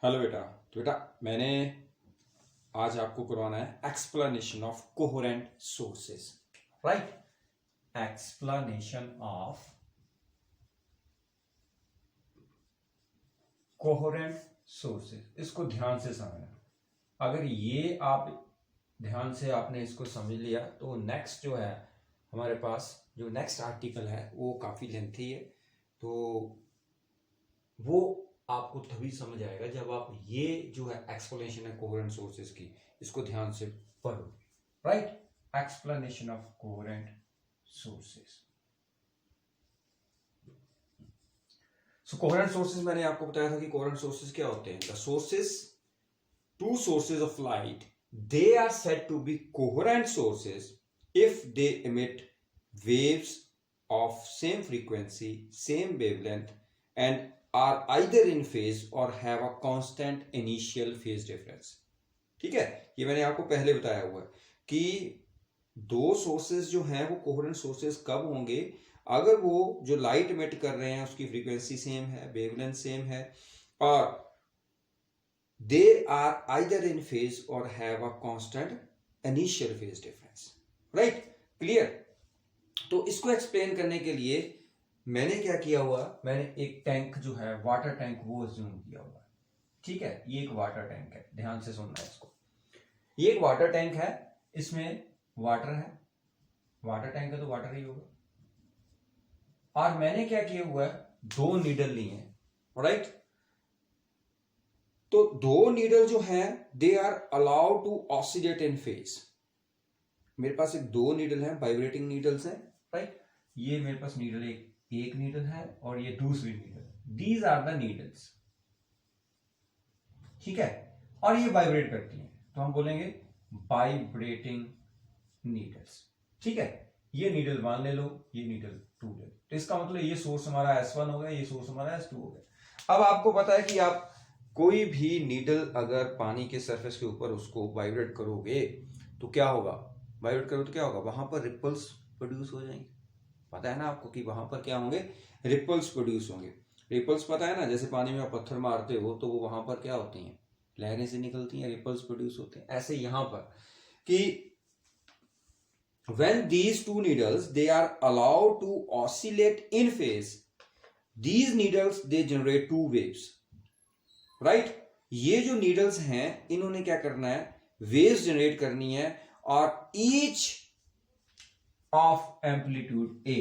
Hello बेटा। तो बेटा मैंने आज आपको करवाना है explanation of coherent sources. Right, explanation of coherent sources. इसको ध्यान से समझना। अगर ये आप ध्यान से आपने इसको समझ लिया तो नेक्स्ट जो है हमारे पास जो नेक्स्ट आर्टिकल है वो काफी लेंथी है, तो वो आपको तभी समझ आएगा जब आप ये जो है एक्सप्लेनेशन है कोहेरेंट सोर्सेस की, इसको ध्यान से पढ़ो। Right, explanation of coherent sources. So coherent sources मैंने आपको बताया था कि कोहेरेंट सोर्सेस क्या होते हैं। The sources, two sources of light, they are said to be coherent sources if they emit waves of same frequency, same wavelength and are either in phase or have a constant initial phase difference। ठीक है, ये मैंने आपको पहले बताया हुआ है कि दो सोर्सेस जो हैं वो कोहेरेंट सोर्सेस कब होंगे, अगर वो जो लाइट इमिट कर रहे हैं उसकी फ्रीक्वेंसी सेम है, वेवलेंथ सेम है और they are either in phase और have a constant initial phase difference. Right, clear. तो इसको एक्सप्लेन करने के लिए मैंने क्या किया हुआ, मैंने एक टैंक जो है वाटर टैंक वो अज्यूम किया हुआ है। ठीक है, ये एक वाटर टैंक है, ध्यान से सुनना है इसको। ये एक वाटर टैंक है, इसमें वाटर है, वाटर टैंक है तो वाटर ही होगा। और मैंने क्या किया हुआ है, दो नीडल लिए हैं। राइट, तो दो नीडल जो है they are allowed to oscillate in phase. मेरे पास एक दो नीडल है, वाइब्रेटिंग नीडल्स हैं। राइट, ये मेरे पास नीडल एक नीडल है और ये दूसरी needle. These are the needles. ठीक है, और ये वाइब्रेट करती हैं तो हम बोलेंगे वाइब्रेटिंग नीडल्स। ठीक है, ये नीडल 1 ले लो, ये नीडल 2 ले लो। तो इसका मतलब ये सोर्स हमारा S1 हो गया, ये सोर्स हमारा S2 हो गया। अब आपको पता है कि आप कोई भी नीडल अगर पानी के सरफेस के ऊपर उसको वाइब्रेट करोगे तो क्या होगा, वाइब्रेट करो तो क्या होगा, वहां पर रिपल्स प्रोड्यूस हो जाएंगे। पता है ना आपको कि वहां पर क्या होंगे, रिपल्स प्रोड्यूस होंगे। रिपल्स पता है ना, जैसे पानी में आप पत्थर मारते हो तो वो वहां पर क्या होती हैं, लहरें से निकलती हैं, रिपल्स प्रोड्यूस होते हैं। ऐसे यहां पर कि when these two needles they are allowed to oscillate in phase, these needles they generate two waves। right, ये जो needles हैं इन्होंने क्या करना है, waves generate करनी है और each of amplitude A।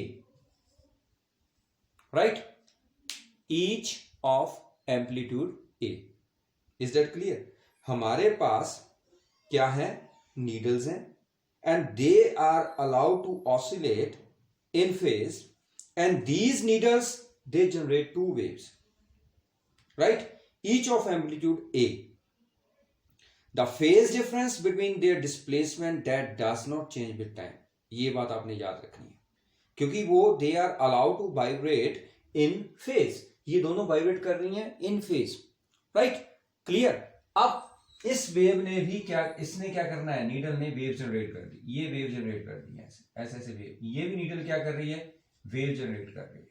right, each of amplitude A। is that clear? हमारे पास क्या है, needles हैं and they are allowed to oscillate in phase and these needles they generate two waves, right, each of amplitude A। the phase difference between their displacement that does not change with time। ये बात आपने याद रखनी है क्योंकि वो they are allowed to vibrate in phase, ये दोनों वाइब्रेट कर रही हैं इन फेज। Right, clear. अब इस वेव ने भी क्या, इसने क्या करना है, नीडल ने वेव जनरेट कर दी, ये वेव जनरेट कर दी है ऐसे ऐसे वेव। ये भी नीडल क्या कर रही है, वेव जनरेट कर रही है।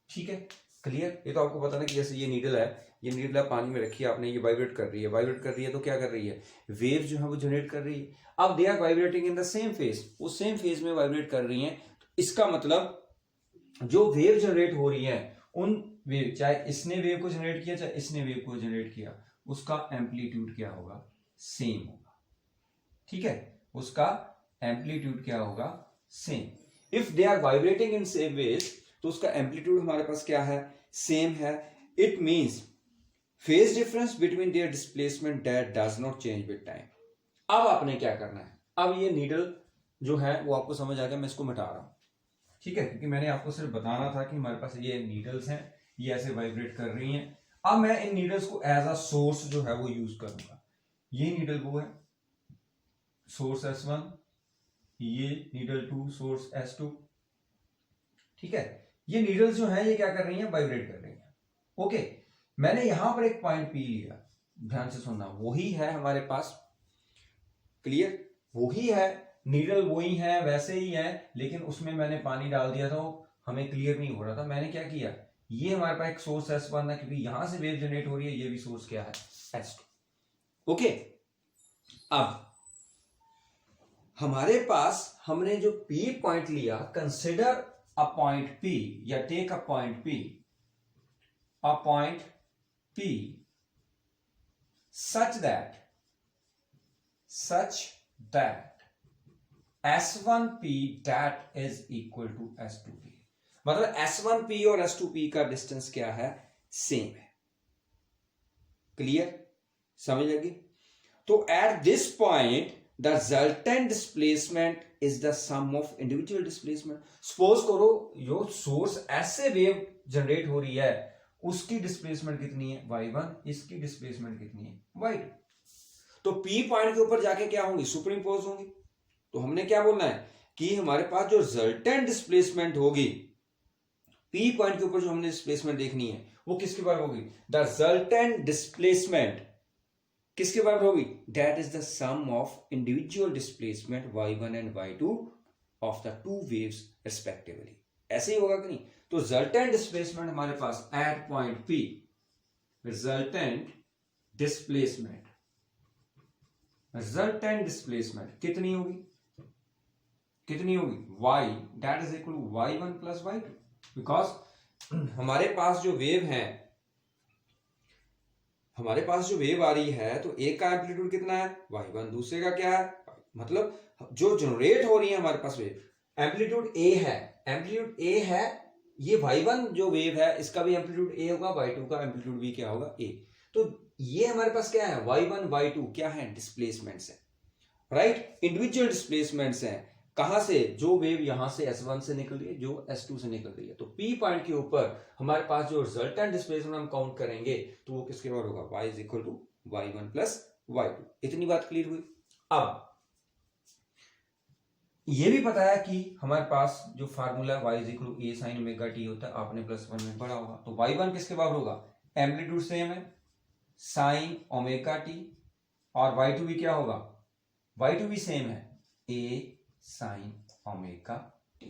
ठीक है, क्लियर। ये तो आपको पता ना कि जैसे ये नीडल है, ये नीडल है पानी में रखी है आपने, ये वाइब्रेट कर रही है, वाइब्रेट कर रही है तो क्या कर रही है, वेव जो है वो जनरेट कर रही है। अब they are vibrating in the same phase, वो सेम फेज में वाइब्रेट कर रही है। इसका मतलब जो वेव जनरेट हो रही है उन वेव, चाहे इसने वेव को जनरेट किया चाहे इसने वेव को जनरेट किया, उसका एम्पलीट्यूड क्या होगा, सेम होगा। ठीक है, उसका एम्पलीट्यूड क्या होगा, same. If they are vibrating in same ways तो उसका एम्पलीट्यूड हमारे पास क्या है, सेम है। It means phase difference between their displacement that does not change with time. अब आपने क्या करना है, अब ये नीडल जो है वो आपको समझ आ गया, मैं इसको मिटा रहा हूं। ठीक है, क्योंकि मैंने आपको सिर्फ बताना था कि हमारे पास ये नीडल्स हैं, ये ऐसे वाइब्रेट कर रही हैं। अब मैं इन नीडल्स को एज अ सोर्स जो है वो यूज करूंगा। ये नीडल वो है सोर्स S1, ये नीडल 2 सोर्स S2। ठीक है, ये नीडल्स जो है ये क्या कर रही हैं, वाइब्रेट कर रही हैं। ओके, मैंने यहां पर एक पॉइंट पी लिया, ध्यान से सुनना, वही है हमारे पास। क्लियर, वही है, नीडल वही है, वैसे ही है, लेकिन उसमें मैंने पानी डाल दिया था, हमें क्लियर नहीं हो रहा था। मैंने क्या किया, ये हमारे पास एक सोर्स S1 है क्योंकि यहां से वेव जनरेट हो रही है, ये भी सोर्स क्या है S2। ओके, अब हमारे पास हमने जो P पॉइंट लिया, कंसिडर अ पॉइंट P या take a point P, a point P such that S1P that is equal to S2P, मतलब S1P और S2P का डिस्टेंस क्या है, सेम है। क्लियर, समझ लगी? तो at this point the resultant displacement is the sum of individual displacement. Suppose करो जो सोर्स ऐसे वेव जनरेट हो रही है उसकी डिस्प्लेसमेंट कितनी है y1, इसकी डिस्प्लेसमेंट कितनी है y2। तो P पॉइंट के ऊपर जाके क्या होंगी, सुपर इंपोज होंगी। तो हमने क्या बोलना है कि हमारे पास जो रिजल्टेंट डिस्प्लेसमेंट होगी P पॉइंट के ऊपर, जो हमने डिस्प्लेसमेंट देखनी है वो किसके बराबर होगी, द रिजल्टेंट डिस्प्लेसमेंट किसके बराबर होगी, that is the sum of individual displacement y1 and y2 of the two waves respectively. ऐसे ही होगा कि नहीं? तो रिजल्टेंट डिस्प्लेसमेंट हमारे पास at point P, resultant displacement कितनी होगी, y, that is equal to y1 plus y2, because हमारे पास जो वेव है, हमारे पास जो वेव आ रही है तो एक का एम्पलीट्यूड कितना है y1, दूसरे का क्या है, मतलब जो जनरेट हो रही है हमारे पास वेव, एम्पलीट्यूड a है, ये y1 जो वेव है इसका भी एम्पलीट्यूड a होगा, y2 का एम्पलीट्यूड भी क्या होगा a। तो ये हमारे पास क्या है, y1 y2 क्या है, डिस्प्लेसमेंट्स है, राइट, इंडिविजुअल डिस्प्लेसमेंट्स हैं। कहां से, जो वेव यहां से S1 से निकल रही है, जो S2 से निकल रही है। तो P पॉइंट के ऊपर हमारे पास जो रिजल्टेंट डिस्प्लेसमेंट हम काउंट करेंगे तो वो किसके बराबर होगा, y is equal to y1 plus y2। इतनी बात क्लियर हुई। अब ये भी पता है कि हमारे पास जो formula y is equal to a sin omega t होता है, आपने +1 में पढ़ा होगा। तो y1 किसके बराबर होगा, एम्पलीट्यूड सेम है sin ओमेगा t, और y2 भी क्या होगा, y2 भी सेम है a sin omega t।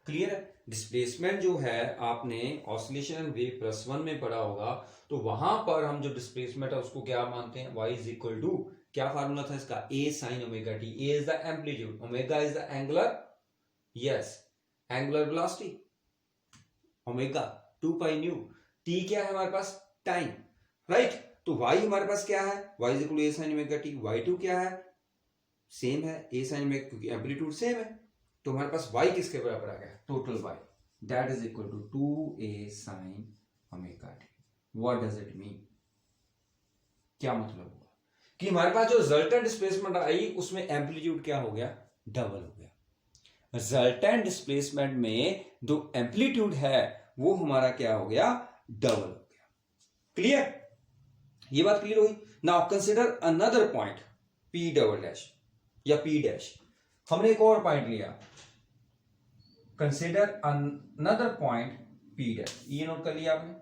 Clear है? डिस्प्लेसमेंट जो है आपने ऑसिलेशन एंड वेव +1 में पढ़ा होगा, तो वहां पर हम जो डिस्प्लेसमेंट है उसको क्या मानते हैं, y इज इक्वल टू, क्या फार्मूला था इसका, a sin omega t। a is the amplitude, omega is the angular, yes, angular velocity, omega 2 pi nu, t क्या है हमारे पास, टाइम, राइट। तो y हमारे पास क्या है, y is equal to a sin omega t, y2 क्या है, सेम है a sin ओमेगा, क्योंकि एम्पलीट्यूड सेम है। तो हमारे पास y किसके बराबर आ गया, total y, that is equal to 2a sin omega t। What does it mean, क्या मतलब हुआ कि हमारे पास जो रिजल्टेंट डिस्प्लेसमेंट आई उसमें एम्पलीट्यूड क्या हो गया, डबल हो गया। रिजल्टेंट डिस्प्लेसमेंट में जो एम्पलीट्यूड है वो हमारा क्या हो गया, डबल हो गया। क्लियर, ये बात क्लियर हुई। Now consider another point P double dash या P डैश। हमने एक और पॉइंट लिया, consider another point P dash, ये नोट कर लिया आपने।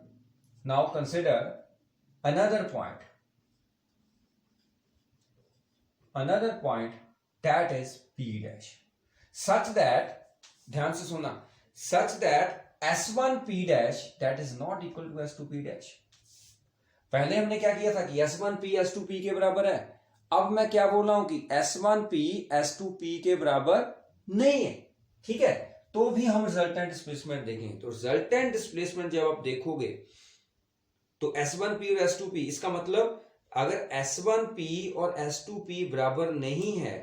Now consider another point that is P dash such that, ध्यान से सुनना, such that S1P dash that is not equal to S2P dash। पहले हमने क्या किया था कि S1P S2P के बराबर है, अब मैं क्या बोल रहा हूं कि S1P S2P के बराबर नहीं है, ठीक है। तो भी हम रिजल्टेंट डिस्प्लेसमेंट देखेंगे। तो रिजल्टेंट डिस्प्लेसमेंट जब आप देखोगे तो S1P और S2P, इसका मतलब अगर S1P और S2P बराबर नहीं है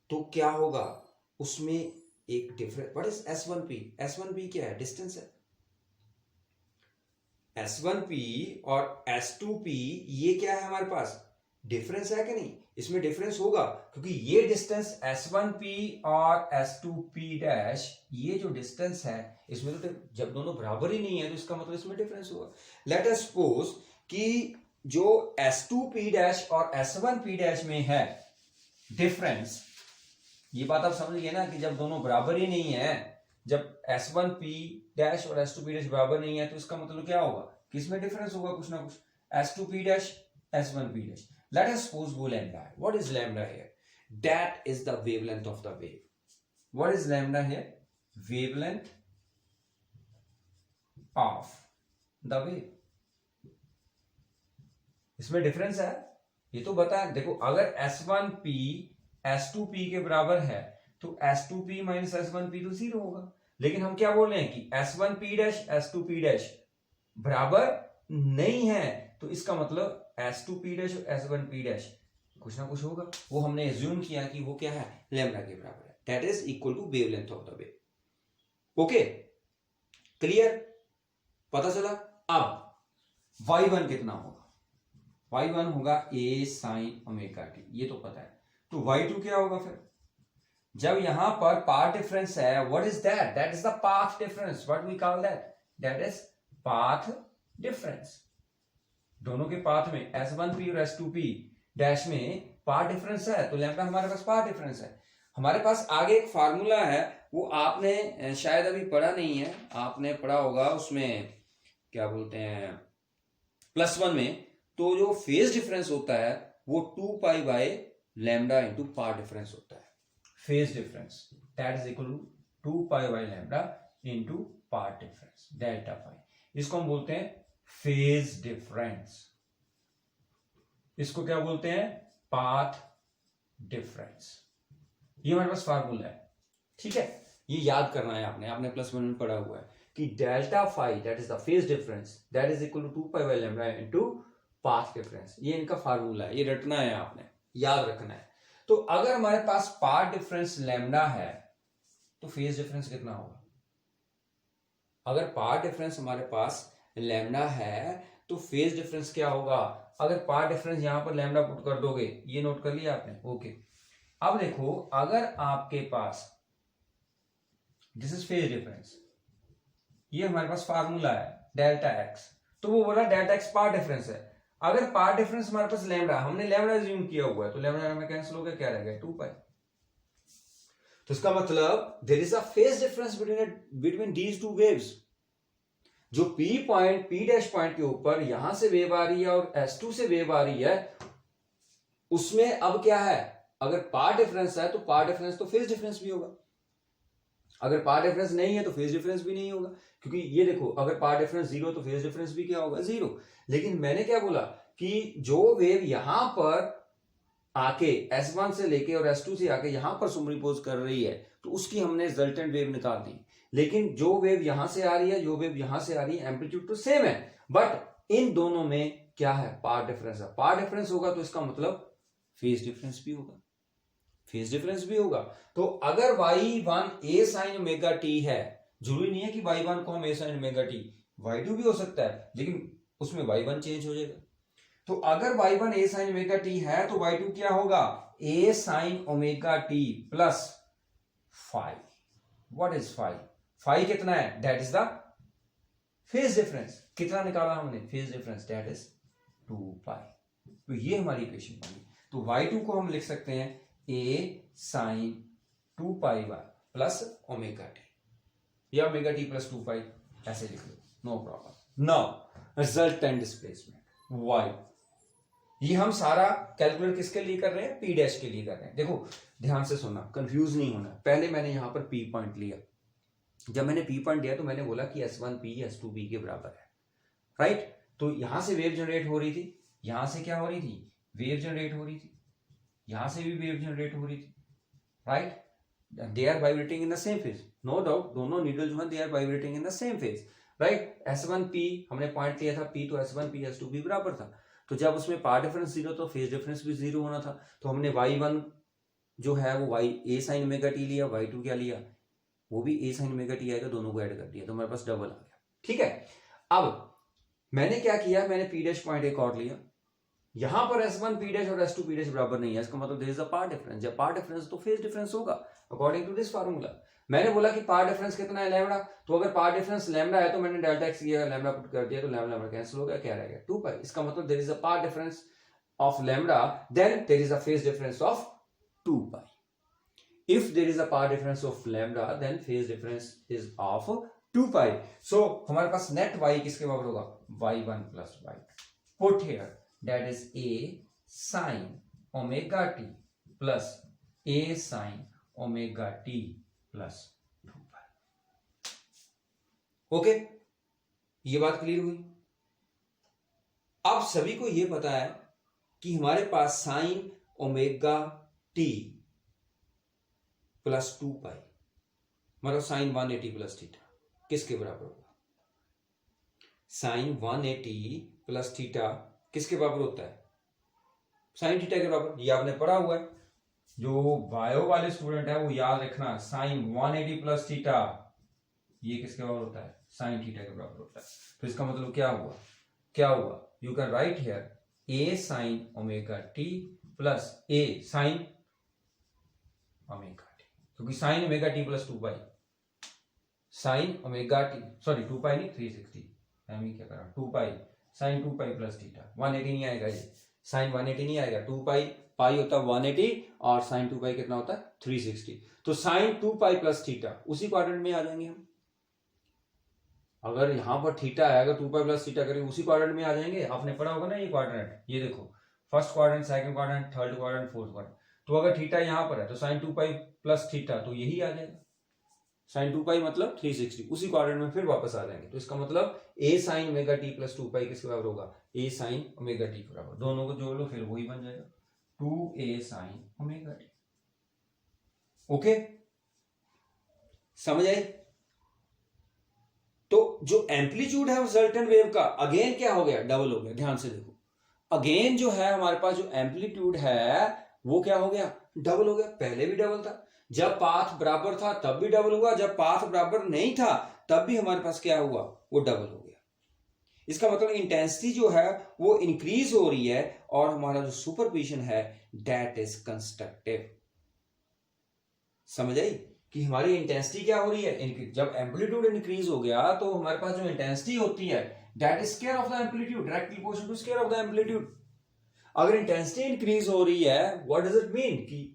तो क्या होगा, उसमें एक difference. What is S1P, S1P क्या है, डिस्टेंस है। S1P और S2P ये क्या है हमारे पास, डिफरेंस है कि नहीं, इसमें डिफरेंस होगा क्योंकि ये डिस्टेंस S1P और S2P डैश, ये जो डिस्टेंस है इसमें तो जब दोनों बराबर ही नहीं है तो इसका मतलब इसमें डिफरेंस होगा। लेट अस सपोज कि जो S2P डैश और S1P डैश में है डिफरेंस, ये बात आप समझ गए ना कि जब दोनों बराबर ही नहीं है, जब S1P डैश और S2P डैश बराबर नहीं है तो इसका मतलब क्या होगा, किसमें डिफरेंस होगा, कुछ ना कुछ। S2P dash S1P dash, let us suppose वो lambda है। What is lambda here? That is the wavelength of the wave. What is lambda here? Wavelength of the wave. इसमें डिफरेंस है, ये तो बता। देखो अगर S1P S2P के बराबर है तो S2P माइनस S1P तो जीरो होगा, लेकिन हम क्या बोल रहे हैं कि S1P डैश S2P डैश बराबर नहीं है, तो इसका मतलब S2P डैश और S1P डैश कुछ ना कुछ होगा। वो हमने एज्यूम किया कि वो क्या है, लैम्डा के बराबर है, that is equal to wavelength of the wave. Okay, clear, पता चला। अब y1 कितना होगा, y1 होगा a sin ओमेगा t, ये तो पता है। तो y2 क्या होगा फिर, जब यहां पर पाथ डिफरेंस है, what is that, that is the path difference, what we call that, that is path difference. दोनों के पाथ में S1P और S2P डैश में पाथ डिफरेंस है, तो लैम्डा हमारे पास पाथ डिफरेंस है। हमारे पास आगे एक फार्मूला है, वो आपने शायद अभी पढ़ा नहीं है, आपने पढ़ा होगा उसमें क्या बोलते हैं +1 में। तो जो फेज डिफरेंस होता है वो 2 pi by lambda into path difference होता है। Phase difference that is equal to 2 pi by lambda into path difference delta pi. इसको हम बोलते हैं फेज डिफरेंस, इसको क्या बोलते हैं, पाथ डिफरेंस। ये हमारे पास फार्मूला है, ठीक है। ये याद करना है आपने, आपने +1 में पढ़ा हुआ है कि delta phi that is the phase difference that is equal to 2 pi by lambda into path difference. ये इनका फार्मूला है, ये रटना है, आपने याद रखना है। तो अगर हमारे पास पाथ डिफरेंस लैम्डा है तो फेज डिफरेंस कितना होगा। अगर पाथ डिफरेंस हमारे पास लैम्डा है तो फेज डिफरेंस क्या होगा। अगर पाथ डिफरेंस यहां पर लैम्डा पुट कर दोगे, ये नोट कर लिया आपने, ओके। अब देखो अगर आपके पास दिस इज फेज डिफरेंस, ये हमारे पास फार्मूला है डेल्टा एक्स, तो वो बोला डेल्टा एक्स पाथ डिफरेंस है। अगर पाथ डिफरेंस हमारे पास लैम्डा, हमने लैम्डा अज्यूम किया हुआ है, तो लैम्डा में कैंसिल हो गया, क्या रह गया 2 पाई। तो इसका मतलब there is a phase difference between these two waves. जो P point P dash point के ऊपर यहां से वेव आ रही है और S2 से वेव आ रही है, उसमें अब क्या है, अगर पाथ डिफरेंस है तो पाथ डिफरेंस तो फेज डिफरेंस भी होगा, अगर पाथ डिफरेंस नहीं है तो फेज डिफरेंस भी नहीं होगा। क्योंकि ये देखो अगर पाथ डिफरेंस 0 तो फेज डिफरेंस भी क्या होगा, 0। लेकिन मैंने क्या बोला कि जो वेव यहां पर आके S1 से लेके और S2 से आके यहां पर सुपरइम्पोज कर रही है, तो उसकी हमने रिजल्टेंट वेव निकाल दी। लेकिन जो वेव यहां से आ रही है, जो वेव यहां से आ रही है, एम्पलीट्यूड तो सेम है, बट इन दोनों में क्या है, पाथ डिफरेंस है। पाथ डिफरेंस होगा तो इसका मतलब फेज डिफरेंस भी होगा, फेज डिफरेंस भी होगा। तो अगर y1 a sin omega t है, जरूरी नहीं है कि y1 को हम a sin omega t, y2 भी हो सकता है, लेकिन उसमें y1 चेंज हो जाएगा। तो अगर y1 a sin omega t है तो y2 क्या होगा, a sin omega t plus phi. What is phi, phi कितना है, that is the phase difference. कितना निकाला हमने, phase difference, that is 2 pi. तो ये हमारी इक्वेशन बनी। तो y2 को हम लिख सकते हैं a sin 2 pi by plus omega t, या ओमेगा टी प्लस 2 पाई, ऐसे लिख लो, no problem. Now resultant displacement y, ये हम सारा कैलकुलेट किसके लिए कर रहे हैं, P डैश के लिए कर रहे हैं। देखो ध्यान से सुनना, कंफ्यूज नहीं होना। पहले मैंने यहां पर P पॉइंट लिया, जब मैंने P पॉइंट लिया तो मैंने बोला कि S1P S2P के बराबर है, राइट। तो यहां से वेव जनरेट हो रही थी, यहां से क्या हो रही थी, वेव जनरेट हो रही थी, यहां से भी वेव जनरेट हो रही थी, right. They are vibrating in the same phase, no doubt, दोनों नीडल जो है they are vibrating in the same phase, right. S1P हमने पॉइंट लिया था, P तो S1P S2P बराबर था। तो जब उसमें पाथ डिफरेंस 0 तो फेज डिफरेंस भी 0 होना था। तो हमने y1 जो है वो a sin ओमेगा t लिया, y2 क्या लिया, वो भी a sin ओमेगा t आएगा, दोनों को ऐड कर दिया, तो हमारे पास डबल आ गया, ठीक है। अब मैंने क्या किया, मैंने P डैश पॉइंट एक और लिया, यहां पर S1P डैश और S2P डैश बराबर नहीं है, इसका मतलब there is a path difference. जब पाथ डिफरेंस तो फेज डिफरेंस होगा अकॉर्डिंग टू दिस फार्मूला। मैंने बोला कि पाथ डिफरेंस कितना है, लैम्डा। तो अगर पाथ डिफरेंस लैम्डा है तो मैंने डेल्टा एक्स किया, लैम्डा पुट कर दिया, तो लैम्डा कैंसिल हो गया, क्या रह गया 2 पाई। इसका मतलब there is a path difference of lambda, then there is a phase difference of 2 pi. If there is a path difference of lambda then phase difference is of 2 pi. So हमारे पास net y किसके बराबर होगा, y1 plus y2। Put here that is a sin omega t plus a sin omega t plus 2 pi. Okay, ये बात clear हुई। अब सभी को यह पता है कि हमारे पास साइन ओमेगा टी प्लस 2 पाई मतलब साइन 180 प्लस थीटा किसके बराबर होगा? साइन 180 प्लस थीटा किसके बराबर होता है? साइन थीटा के बराबर। ये आपने पढ़ा हुआ है, जो बायो वाले स्टूडेंट है वो याद रखना, साइन 180 प्लस थीटा ये किसके बराबर होता है? साइन थीटा के बराबर होता है। तो इसका मतलब क्या हुआ? You can write here A sine omega t plus A sine omega T, क्योंकि साइन ओमेगा टी प्लस 2 पाई, साइन ओमेगा टी, सॉरी 2 पाई नहीं 360, मैं क्या कर रहा हूं, 2 pi sine 2 pi plus theta, 180 नहीं आएगा, ये साइन 180 नहीं आएगा, 2 पाई पाई होता है 180 और साइन 2 पाई कितना होता है? 360। तो साइन 2 पाई प्लस थीटा उसी क्वाड्रेंट में आ जाएंगे हम। अगर यहां पर थीटा है, अगर 2 पाई प्लस थीटा करेंगे उसी क्वाड्रेंट में आ जाएंगे। आपने पढ़ा होगा ना ये क्वाड्रेंट, ये देखो first quadrant, second quadrant, third quadrant, fourth quadrant. तो अगर थीटा यहां पर है तो साइन 2 पाई प्लस थीटा तो यही आ जाएगा, साइन 2 पाई मतलब 360, उसी क्वाड्रेंट में फिर वापस आ जाएंगे। तो इसका मतलब ए साइन ओमेगा टी प्लस 2 पाई किसके बराबर होगा? ए साइन ओमेगा टी के बराबर। दोनों को जोड़ लो फिर वही बन जाएगा 2a sign omega T. Okay, समझ आई? तो जो एम्पलीट्यूड है रिजल्टेंट वेव का अगेन क्या हो गया? डबल हो गया। ध्यान से देखो, अगेन जो है हमारे पास जो एम्पलीट्यूड है वो क्या हो गया? डबल हो गया। पहले भी डबल था, जब पाथ बराबर था तब भी डबल हुआ, जब पाथ बराबर नहीं था तब भी हमारे पास क्या हुआ? वो डबल हो गया। इसका मतलब इंटेंसिटी जो है वो इंक्रीज हो रही है और हमारा जो सुपरपोजिशन है दैट इज कंस्ट्रक्टिव। समझ आई कि हमारी इंटेंसिटी क्या हो रही है? जब एम्पलीट्यूड इंक्रीज हो गया तो हमारे पास जो इंटेंसिटी होती है that is square of the amplitude, directly proportional to square of the amplitude. अगर इंटेंसिटी इंक्रीज हो रही है, व्हाट डज इट मीन कि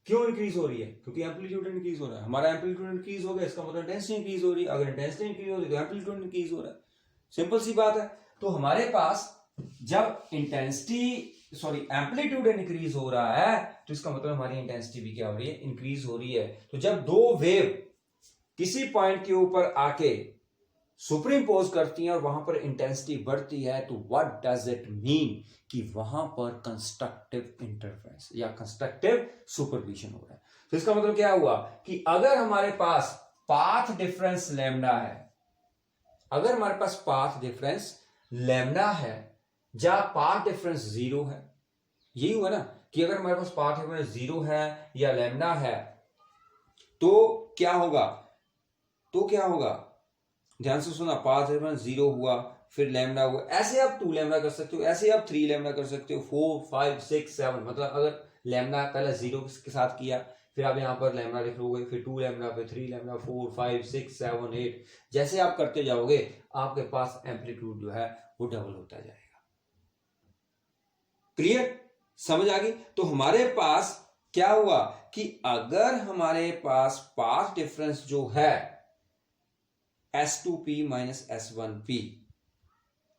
क्यों इंक्रीज हो रही है? क्योंकि एम्पलीट्यूड इंक्रीज हो रहा है। हमारा एम्पलीट्यूड इंक्रीज हो गया, इसका मतलब इंटेंसिटी इंक्रीज हो रही है। अगर इंटेंसिटी इंक्रीज हो रही है तो एम्पलीट्यूड इंक्रीज हो रहा है। सिंपल सी बात है। तो हमारे पास जब एम्पलीट्यूड इंक्रीज हो रहा है तो इसका मतलब हमारी इंटेंसिटी भी क्या हो रही है? इंक्रीज हो रही है। तो जब दो वेव किसी पॉइंट के ऊपर आके सुपर इम्पोज करती हैं और वहां पर इंटेंसिटी बढ़ती है तो व्हाट डज इट मीन कि वहां पर कंस्ट्रक्टिव इंटरफेरेंस या कंस्ट्रक्टिव सुपरपोजिशन हो रहा है। तो इसका मतलब क्या हुआ कि अगर हमारे पास पाथ डिफरेंस लैम्डा है, अगर हमारे पास पाथ डिफरेंस लैम्डा है जहां पाथ डिफरेंस 0 है, यही हुआ ना कि अगर हमारे पास पाथ डिफरेंस 0 है या लैम्डा है तो क्या होगा? ध्यान से सुना, पाथ डिफरेंस 0 हुआ, फिर लैम्डा हुआ, ऐसे आप 2 लैम्डा कर सकते हो, ऐसे आप 3 लैम्डा कर सकते हो, 4 5 6 7। मतलब अगर लैम्डा पहले 0 के साथ किया, फिर आप यहां पर लैम्डा लिख लोगे, फिर 2 लैम्डा, फिर 3 लैम्डा, 4 5 6 7 8, जैसे आप करते जाओगे आपके पास एम्पलीट्यूड जो है वो डबल होता जाएगा। क्लियर? समझ आ गई? तो हमारे पास क्या हुआ कि अगर हमारे पास पाथ डिफरेंस जो है S2P माइनस S1P,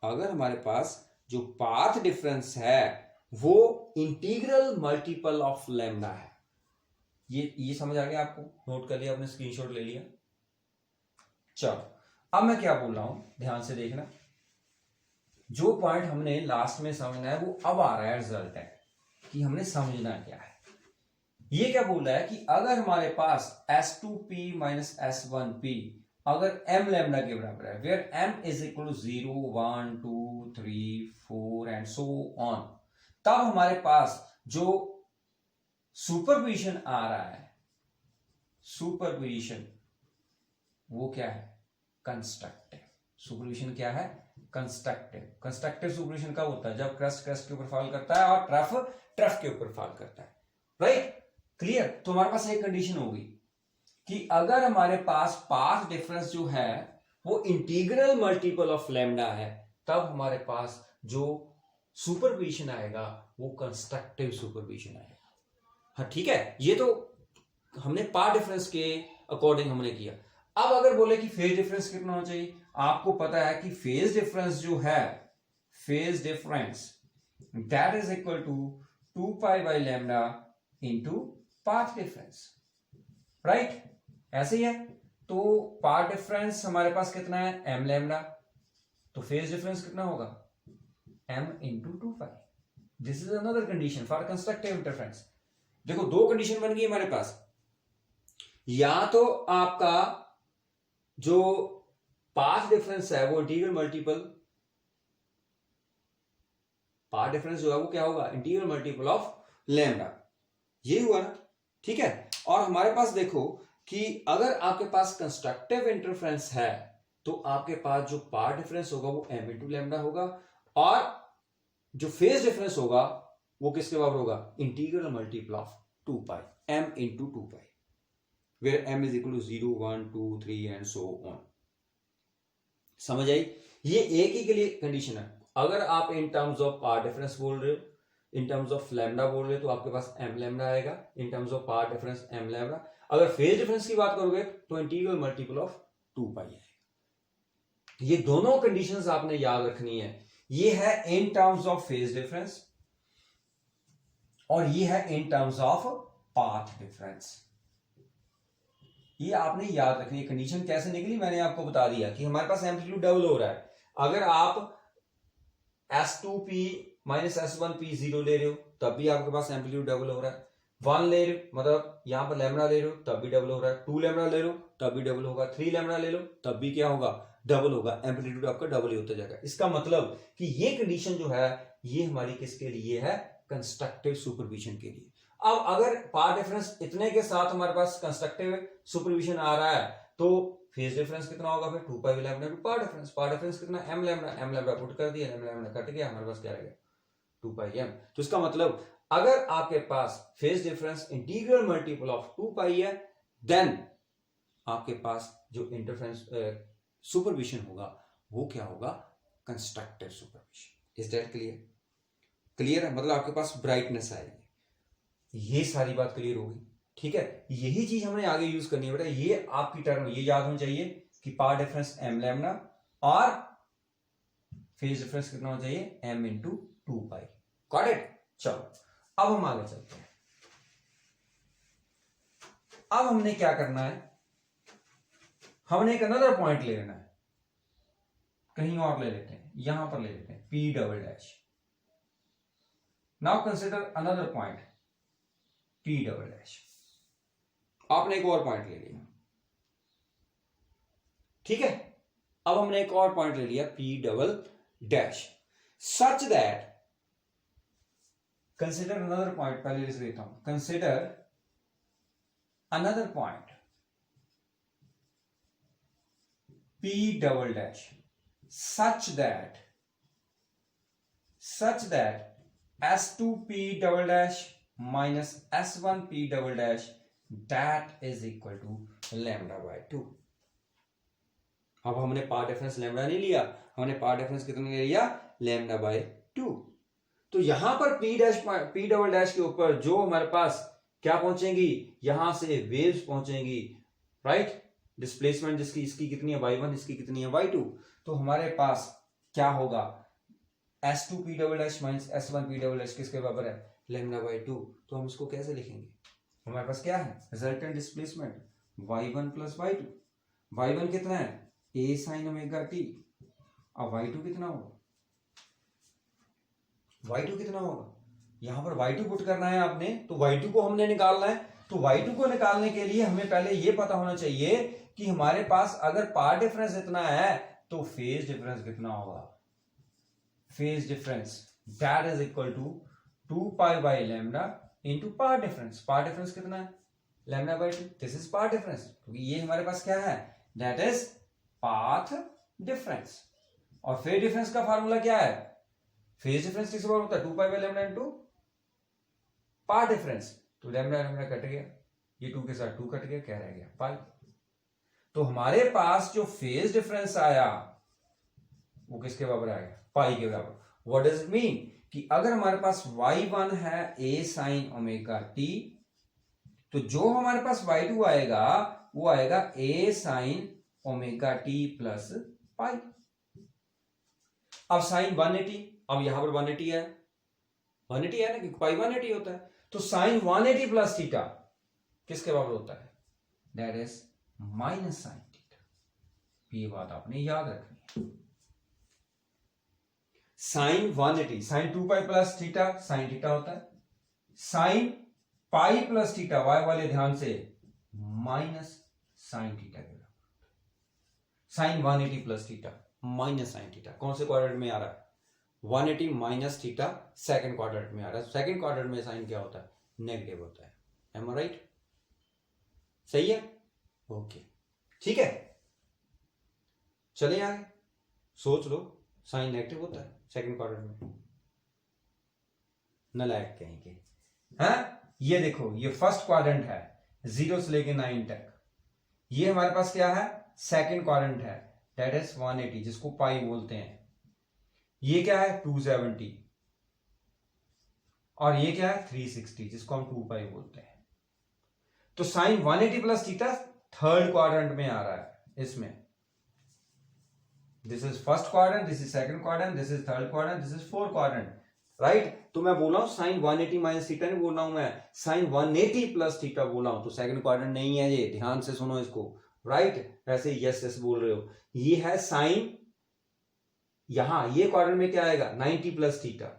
अगर हमारे पास जो पाथ डिफरेंस है वो इंटीग्रल मल्टीपल ऑफ लैम्डा है, ये समझ आ गया आपको? नोट कर लिया आपने, स्क्रीनशॉट ले लिया? चलो, अब मैं क्या बोल रहा हूं ध्यान से देखना। जो पॉइंट हमने लास्ट में समझना है वो अब आ रहा है रिजल्ट है कि हमने समझना क्या है। ये क्या बोल रहा है कि अगर हमारे पास S2P माइनस S1P अगर m लैम्डा के बराबर है, where m is equal to 0 1 2 3 4 and so on, तब हमारे पास जो सुपरपोजिशन आ रहा है, सुपरपोजिशन वो क्या है? कंस्ट्रक्टिव। सुपरपोजिशन क्या है? कंस्ट्रक्टिव। कंस्ट्रक्टिव सुपरपोजिशन कब होता है? जब क्रस्ट क्रस्ट के ऊपर फॉल करता है और ट्रफ ट्रफ के ऊपर फॉल करता है। राइट? क्लियर? तो हमारे पास एक कंडीशन होगी कि अगर हमारे पास पाथ डिफरेंस जो है वो इंटीग्रल मल्टीपल ऑफ लैम्डा है, तब हमारे पास जो सुपरपोजिशन आएगा वो कंस्ट्रक्टिव सुपरपोजिशन आएगा। हाँ ठीक है, ये तो हमने पाथ डिफरेंस के अकॉर्डिंग हमने किया। अब अगर बोले कि फेज डिफरेंस कितना होना चाहिए, आपको पता है कि फेज डिफरेंस जो है, phase difference that is equal to 2 pi by lambda into path difference. Right? ऐसे ही है। तो पाथ डिफरेंस हमारे पास कितना है, एम लैम्डा, तो फेज डिफरेंस कितना होगा, m into 2 pi. This is another condition for constructive interference. देखो दो कंडीशन बन गई हमारे पास, या तो आपका जो पाथ डिफरेंस है वो इंटीग्रल मल्टीपल, पाथ डिफरेंस जो है वो क्या होगा, इंटीग्रल मल्टीपल ऑफ लैम्डा, ये हुआ ना, ठीक है। और हमारे पास देखो कि अगर आपके पास कंस्ट्रक्टिव इंटरफेरेंस है तो आपके पास जो पाथ डिफरेंस होगा वो m इंटू लैम्डा होगा, और जो फेज डिफरेंस होगा वो किसके बराबर होगा, integral multiple of 2 pi, m into 2 pi, where m is equal to 0 1 2 3 and so on. समझ आई? ये एक ही के लिए कंडीशन है। अगर आप इन टर्म्स ऑफ पाथ डिफरेंस बोल रहे हो, इन टर्म्स ऑफ लैम्डा बोल रहे हो, तो आपके पास m लैम्डा आएगा, इन terms of path difference m lambda. अगर फेज डिफरेंस की बात करोगे तो इंटीग्रल मल्टीपल ऑफ 2 पाई आएगा। ये दोनों कंडीशंस आपने याद रखनी है। ये है इन टर्म्स ऑफ फेज डिफरेंस और ये है इन टर्म्स ऑफ पाथ डिफरेंस। ये आपने याद रखनी है। कंडीशन कैसे निकली मैंने आपको बता दिया कि हमारे पास एम्पलीट्यूड डबल हो रहा है। अगर आप S2P माइनस S1P 0 ले रहे हो तब भी आपके पास एम्पलीट्यूड डबल हो रहा है। 1 ले रहे हो मतलब यहां पर लैम्डा ले रहे हो तब भी डबल हो रहा है। 2 लैम्डा ले रहे हो तब भी डबल होगा। 3 लैम्डा ले लो तब भी क्या होगा, डबल होगा। एम्पलीट्यूड आपका डबल ही होता जाएगा। इसका मतलब कि ये कंडीशन जो है ये हमारी किसके लिए है, कंस्ट्रक्टिव सुपरविजन के लिए। अब अगर पाथ डिफरेंस इतने के साथ हमारे पास कंस्ट्रक्टिव सुपरविजन आ रहा है तो फेज डिफरेंस कितना होगा फिर 2 pi lambda path difference. Path difference कितना, m लैम्डा पुट कर दिया, m लैम्डा कट गया, हमारे पास क्या रह गया 2 पाई m। तो इसका मतलब अगर आपके पास phase difference integral multiple of 2 pi है देन आपके पास जो इंटरफेरेंस सुपरविजन होगा वो क्या होगा, constructive supervision. Is that clear? Clear है, मतलब आपके पास ब्राइटनेस आएगी। ये सारी बात क्लियर होगी, ठीक है। यही चीज हमने आगे यूज करनी है बेटा। ये आपकी टर्म ये याद होनी चाहिए कि पाथ डिफरेंस m लैम्डा और फेज डिफरेंस कितना होना चाहिए, m into 2 pi. Got it? चलो अब हम आगे चलते हैं। अब हमने क्या करना है, हमने एक अनदर पॉइंट ले लेना है, कहीं और ले लेते हैं, यहां पर ले लेते हैं P double dash. Now consider another point P double dash. आपने एक और पॉइंट ले लिया, ठीक है। अब हमने एक और पॉइंट ले लिया P double dash such that, consider another point, पहले लिख देता हूं, consider another point P double dash such that S2P double dash minus S1P double dash that is equal to lambda by 2। अब हमने पाथ डिफरेंस लैम्डा नहीं लिया, हमने path difference कितना ले लिया, लैम्डा बाय 2। तो यहां पर P डबल डैश के ऊपर जो हमारे पास क्या पहुंचेंगी, यहां से वेव्स पहुंचेंगी, राइट। डिस्प्लेसमेंट जिसकी इसकी कितनी है y1, इसकी कितनी है y2। तो हमारे पास क्या होगा, S2P double dash minus S1P double dash किसके बराबर है, लैम्डा बाय 2। तो हम इसको कैसे लिखेंगे, हमारे पास क्या है, resultant displacement y1 plus y2। y1 कितना है, a sin ओमेगा t, और y2 कितना होगा, y2 कितना होगा, यहां पर y2 पुट करना है आपने, तो y2 को हमने निकालना है। तो y2 को निकालने के लिए हमें पहले ये पता होना चाहिए कि हमारे पास अगर पाथ डिफरेंस इतना है तो फेज डिफरेंस कितना होगा। Phase difference that is equal to 2 pi by lambda into path difference. Path difference कितना है, lambda by 2। This is path difference, क्योंकि ये हमारे पास क्या है, दैट इज पाथ डिफरेंस। और फेज डिफरेंस का फार्मूला क्या है, फेज डिफरेंस किस बार होता है, 2 pi by lambda into path difference. तो लैम्डा लैम्डा कट गया, ये 2 के साथ 2 कट गया, क्या रह गया, पाई। तो हमारे पास जो फेज डिफरेंस आया वो किसके बराबर आएगा, पाई के बराबर। व्हाट डज इट मीन कि अगर हमारे पास y1 है a sin ओमेगा t, तो जो हमारे पास y2 आएगा वो आएगा a sin omega t plus pi. अब साइन 180, अब यहां पर 180 है, 180 है ना, क्योंकि पाई 180 होता है। तो साइन 180 प्लस थीटा किसके बराबर होता है, that is minus sine theta. ये बात आपने याद रखनी है। Sine 180, sine 2 pi plus theta sine theta होता है, sine pi plus theta y वाले ध्यान से माइनस साइन थीटा के बराबर, sine 180 plus theta minus sine theta. कौन से क्वाड्रेंट में आ रहा है? 180 माइनस थीटा सेकंड क्वाड्रेंट में आ रहा है। सेकंड क्वाड्रेंट में साइन क्या होता है? नेगेटिव होता है। एम आई राइट? सही है, ओके, ठीक है। चले आगे, सोच लो, साइन नेगेटिव होता है सेकंड क्वाड्रेंट में, नलायक कहीं के हैं। ये देखो, ये फर्स्ट क्वाड्रेंट है 0 से लेके 9 तक। ये हमारे पास क्या है? सेकंड क्वाड्रेंट है, दैट इज 180 जिसको पाई बोलते हैं। ये क्या है? 270, और ये क्या है? 360 जिसको हम 2 पाई बोलते हैं। तो sine 180 plus theta third quadrant में आ रहा है इसमें। This is first quadrant, this is second quadrant, this is third quadrant, this is fourth quadrant, right? तो मैं बोल रहा हूं साइन 180 माइनस थीटा नहीं बोल रहा हूं मैं, साइन 180 प्लस थीटा बोल रहा हूं। तो सेकंड क्वाड्रेंट नहीं है ये, ध्यान से सुनो इसको, राइट? वैसे यस यस बोल रहे हो। ये है साइन, यहां ये क्वाड्रेंट में क्या आएगा? 90 प्लस थीटा।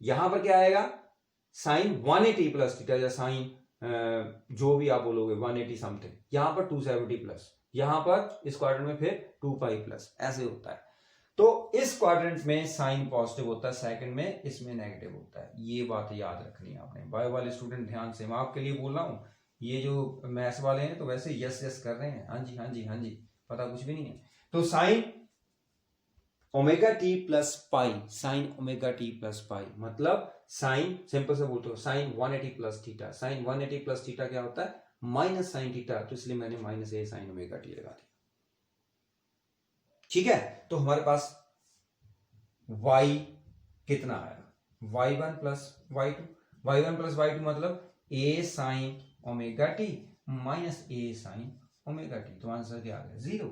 यहां पर क्या आएगा? साइन 180 प्लस थीटा, या साइन जो भी आप बोलोगे 180 समथिंग। यहां पर 270 प्लस, यहां पर इस क्वाड्रेंट में फिर 2 पाई प्लस, ऐसे होता है। तो इस क्वाड्रेंट में साइन पॉजिटिव होता है, सेकंड में इसमें नेगेटिव होता है। ये बात याद रखनी है आपने। बायो वाले स्टूडेंट ध्यान से, मैं आपके लिए बोल रहा हूं। ये जो मैथ्स वाले हैं तो वैसे यस यस कर रहे हैं, हाँ जी हाँ जी हाँ जी, पता कुछ भी नहीं है। तो sine omega t plus pi, sine omega t plus pi मतलब साइन, सिंपल से बोलते हो, sine 180 plus theta. Sine 180 plus theta क्या होता है? माइनस साइन थीटा, तो इसलिए मैंने minus a sine omega t लगा दिया, ठीक है। तो हमारे पास y कितना आएगा? y1 plus y2, y1 plus y2 मतलब a sign omega T minus a sign omega T. तो आंसर क्या आ गया? 0।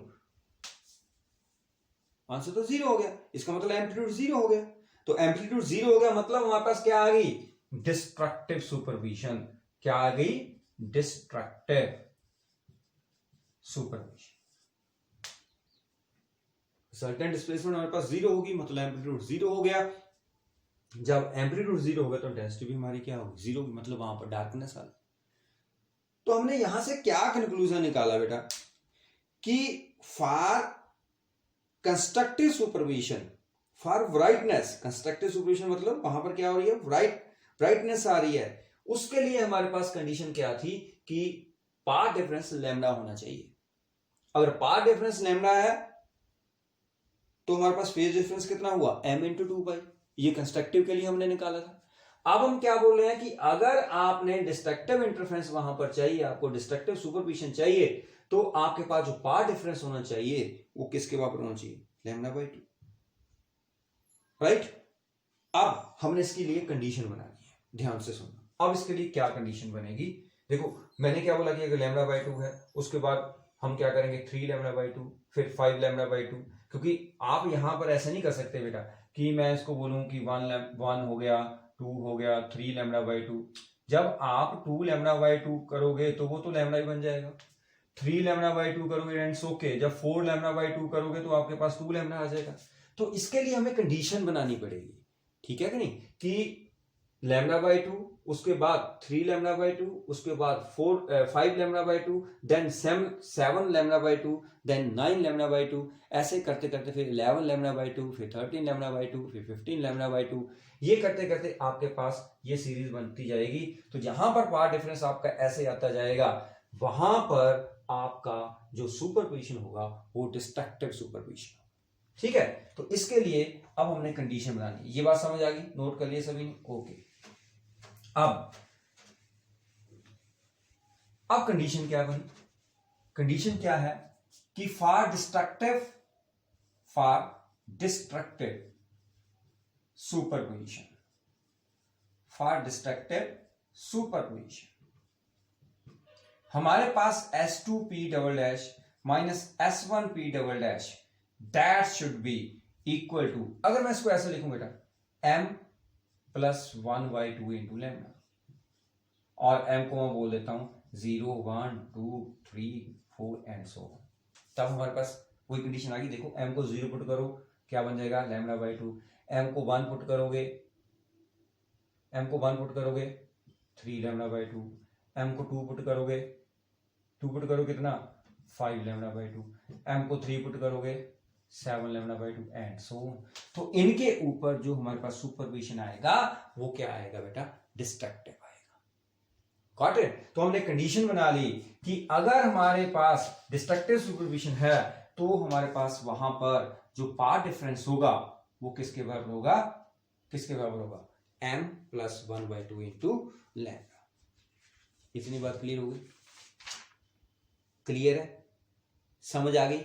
आंसर तो 0 हो गया, इसका मतलब एम्पलीट्यूड 0 हो गया। तो एम्पलीट्यूड 0 हो गया मतलब हमारे पास क्या आ गई? Destructive superposition. क्या आ गई? Destructive superposition. सर्टेन डिस्प्लेसमेंट हमारे पास 0 होगी मतलब एम्पलीट्यूड 0 हो गया। जब एम्पलीट्यूड 0 होगा तो डेंसिटी भी हमारी क्या होगी? 0 होगी, मतलब वहां पर डार्कनेस आ गई। तो हमने यहां से क्या कंक्लूजन निकाला बेटा? कि for constructive supervision, for brightness, constructive supervision मतलब वहां पर क्या हो रही है? ब्राइटनेस आ रही है। उसके लिए हमारे पास कंडीशन क्या थी? कि पाथ डिफरेंस लैम्डा होना चाहिए। अगर पाथ डिफरेंस लैम्डा है तो हमारे पास फेज डिफरेंस कितना हुआ? m इंटू 2 पाई। ये कंस्ट्रक्टिव के लिए हमने निकाला था। अब हम क्या बोल रहे हैं कि अगर आपने डिस्ट्रक्टिव इंटरफेरेंस वहां पर चाहिए, आपको डिस्ट्रक्टिव सुपरपोजिशन चाहिए, तो आपके पास जो पाथ डिफरेंस होना चाहिए वो किसके बराबर होना चाहिए? Lambda by 2, right? अब हमने इसके लिए कंडीशन बनानी है, ध्यान से सुनना। अब इसके लिए क्या कंडीशन बनेगी? देखो, मैंने क्या बोला कि अगर लैम्डा बाई 2 है, उसके बाद हम क्या करेंगे? 3 लैम्डा बाई 2, फिर 5 लैम्डा बाई 2। क्योंकि आप यहां पर ऐसा नहीं कर सकते बेटा कि मैं इसको बोलूं कि 1 हो गया, 2 हो गया, 3 लैम्डा बाई 2। जब आप 2 लैम्डा बाई 2 करोगे तो वो तो लैम्डा ही बन जाएगा। 3 लैम्डा बाई 2 करोगे एंड ओके। जब 4 लैम्डा बाई 2 करोगे तो आपके पास 2 लैम्डा आ जाएगा। तो इसके लिए हमें कंडीशन बनानी पड़ेगी, ठीक है कि नहीं? कि लैम्डा बाई 2, उसके बाद 3 लैम्डा बाई 2, उसके बाद 5 lambda by 2, then 7 lambda by 2, then 9 lambda by 2, ऐसे करते करते फिर 11 लैम्डा बाई 2, फिर 13 लैम्डा बाई 2, फिर 15 लैम्डा बाई 2। ये करते करते आपके पास ये सीरीज बनती जाएगी। तो जहां पर पाथ डिफरेंस आपका ऐसे आता जाएगा, वहां पर आपका जो सुपरपोजिशन होगा वो डिस्ट्रक्टिव सुपरपोजिशन, ठीक है? तो इसके लिए अब हमने कंडीशन बनानी। ये बात समझ आ गई? नोट कर लिए सभी ने? ओके। अब कंडीशन क्या बनी? कंडीशन क्या है कि for destructive superposition, for destructive superposition हमारे पास S2P double dash minus S1P double dash that should be equal to, अगर मैं इसको ऐसे लिखूं बेटा, m प्लस 1/2 इंटू लैम्डा, और m को मैं बोल देता हूं 0 1 2 3 4 एंड सो ऑन। तब हमारे पास वही कंडीशन आ गई। देखो m को 0 पुट करो, क्या बन जाएगा λ/2। m को 1 पुट करोगे, 3 λ/2। m को 2 पुट करोगे, 2 पुट करो कितना 5 λ/2। m को 3 पुट करोगे 7 λ/2 एंड सो ऑन। तो इनके ऊपर जो हमारे पास सुपरपोजिशन आएगा वो क्या आएगा बेटा, डिस्ट्रक्टिव आएगा। Got it. तो हमने कंडीशन बना ली कि अगर हमारे पास डिस्ट्रक्टिव सुपरपोजिशन है तो हमारे पास वहां पर जो पार्ट डिफरेंस होगा वो किसके बराबर होगा, m + 1/2 इंटू लैम्डा। इतनी बात क्लियर हो गई? क्लियर है, समझ आ गई?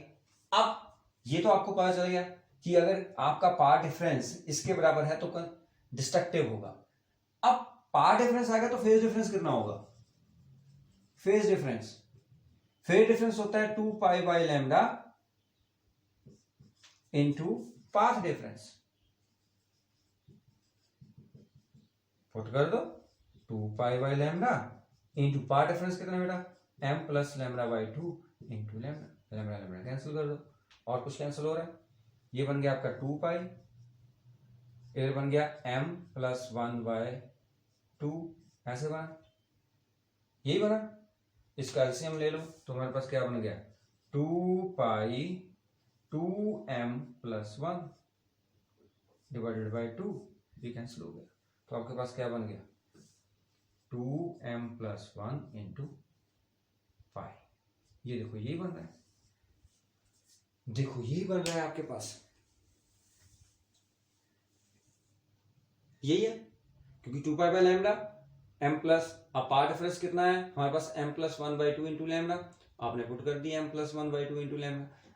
अब ये तो आपको पता चल गया कि अगर आपका पार्ट डिफरेंस इसके बराबर है तो डिस्ट्रक्टिव होगा। अब पार्ट डिफरेंस आएगा तो फेज डिफरेंस कितना होगा? फेज डिफरेंस होता है 2 π/λ इंटू पाथ डिफरेंस। पुट कर दो 2 π/λ इंटू पाथ डिफरेंस कितना बेटा, m + λ/2 इंटू लैम्डा कैंसिल कर दो, और कुछ कैंसिल हो रहा है, ये बन गया आपका 2 π, इधर बन गया m + 1/2, ऐसे बना, यही बना। इसका एलसीएम ले लो तो हमारे पास क्या बन गया 2 π 2m + 1 / 2, ये कैंसिल हो गया। तो आपके पास क्या बन गया 2m + 1 इंटू π। ये देखो यही बन रहा है, आपके पास यही है, क्योंकि 2 π/λ m प्लस, अब पार्ट डिफरेंस कितना है हमारे पास m + 1/2 इंटू लैम्डा। आपने पुट कर दिया m + 1/2 इंटू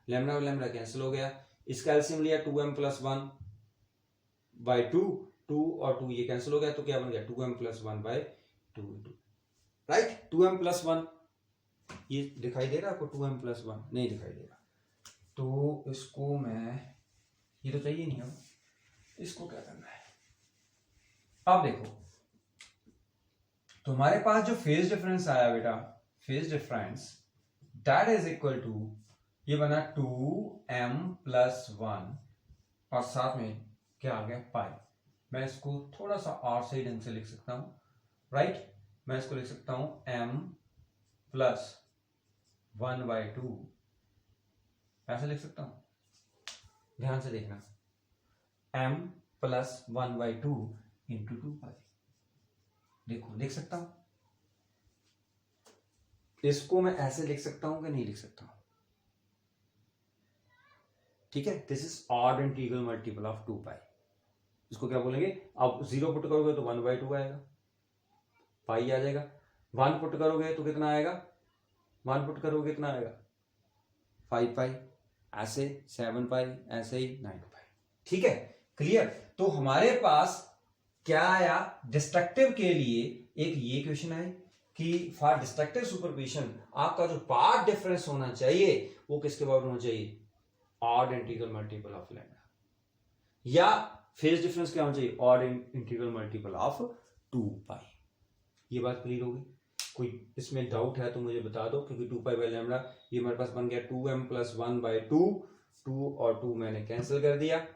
लैम्डा और लैम्डा कैंसिल हो गया। इसका एलसीएम लिया 2m + 1/2, 2 और 2 ये कैंसिल हो गया, तो क्या बन गया 2m + 1/2 इंटू, राइट। 2m + 1 ये दिखाई दे रहा है आपको, 2m + 1 नहीं दिखाई दे रहा, तो इसको मैं, ये तो चाहिए नहीं, अब इसको क्या करना है, अब देखो तो हमारे पास जो फेज डिफरेंस आया बेटा, phase difference that is equal to, ये बना 2m + 1 और साथ में क्या आ गया पाई। मैं इसको थोड़ा सा और सही ढंग से लिख सकता हूं, राइट। मैं इसको लिख सकता हूं m + 1/2, ऐसे लिख सकता हूं, ध्यान से देखना, m + 1/2 इंटू 2 π। देखो लिख सकता हूं, इसको मैं ऐसे लिख सकता हूं कि नहीं लिख सकता हूं, ठीक है। This is odd integral multiple of 2 π। इसको क्या बोलेंगे, अब 0 पुट करोगे तो 1/2 आएगा, पाई आ जाएगा। 1 पुट करोगे तो कितना आएगा, 1 पुट करोगे कितना आएगा 5 π, ऐसे 7 π, ऐसे ही 9 π, ठीक है, क्लियर। तो हमारे पास क्या आया, डिस्ट्रक्टिव के लिए एक ये क्वेश्चन है कि फॉर डिस्ट्रक्टिव सुपरपोजिशन आपका जो पार्ट डिफरेंस होना चाहिए वो किसके बराबर होना चाहिए, odd integral multiple of lambda, या फेज डिफरेंस क्या होना चाहिए, ऑड इंटीग्रल मल्टीपल ऑफ 2 π। ये बात क्लियर हो गई? कोई इसमें डाउट है तो मुझे बता दो, क्योंकि 2 π/λ ये हमारे पास बन गया 2m + 1/2, 2 और 2 मैंने कैंसिल कर दिया,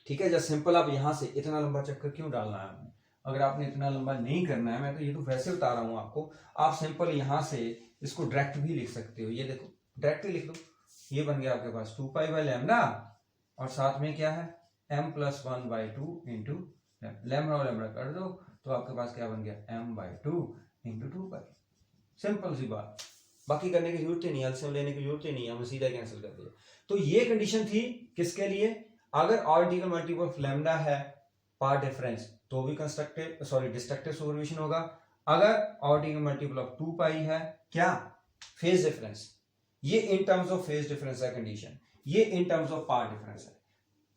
ठीक है। जब सिंपल आप यहां से इतना लंबा चक्कर क्यों डालना है आपने, अगर आपने इतना लंबा नहीं करना है, मैं तो ये तो वैसे बता रहा हूं आपको, आप सिंपल यहां से इसको डायरेक्ट भी लिख सकते हो। ये देखो डायरेक्ट लिख दो, ये बन गया आपके पास 2 π/λ और साथ में क्या है m + 1/2 इंटू लैम्डा और लैम्डा कर दो, तो आपके पास क्या बन गया m/2 इंटू 2 π। सिंपल सी बात, बाकी करने की जरूरत ही नहीं, एलसीएम लेने की जरूरत ही नहीं, हमने सीधा कैंसिल कर दिया। तो ये कंडीशन थी किसके लिए, अगर odd integral multiple of lambda है पार्ट डिफरेंस तो भी कंस्ट्रक्टिव सॉरी डिस्ट्रक्टिव सुपरपोजिशन होगा, अगर ऑड इंटीग्रल मल्टीपल ऑफ 2 π है क्या, फेज डिफरेंस। ये in terms of phase difference है कंडीशन, ये in terms of part difference है।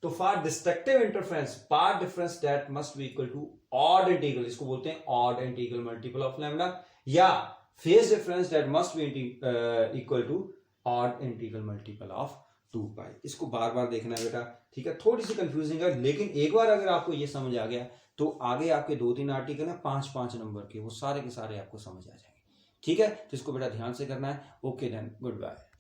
तो for destructive interference part difference that must be equal to odd integral, इसको बोलते हैं odd integral multiple of lambda, या phase difference that must be equal to odd integral multiple of 2 π। इसको बार बार देखना है बेटा, ठीक है। थोड़ी सी कंफ्यूजिंग है, लेकिन एक बार अगर आपको ये समझ आ गया तो आगे आपके 2-3 आर्टिकल है 5-5 नंबर के, वो सारे के सारे आपको समझ आ जाएंगे। ठीक है, तो इसको बेटा ध्यान से करना है। Okay then, good bye.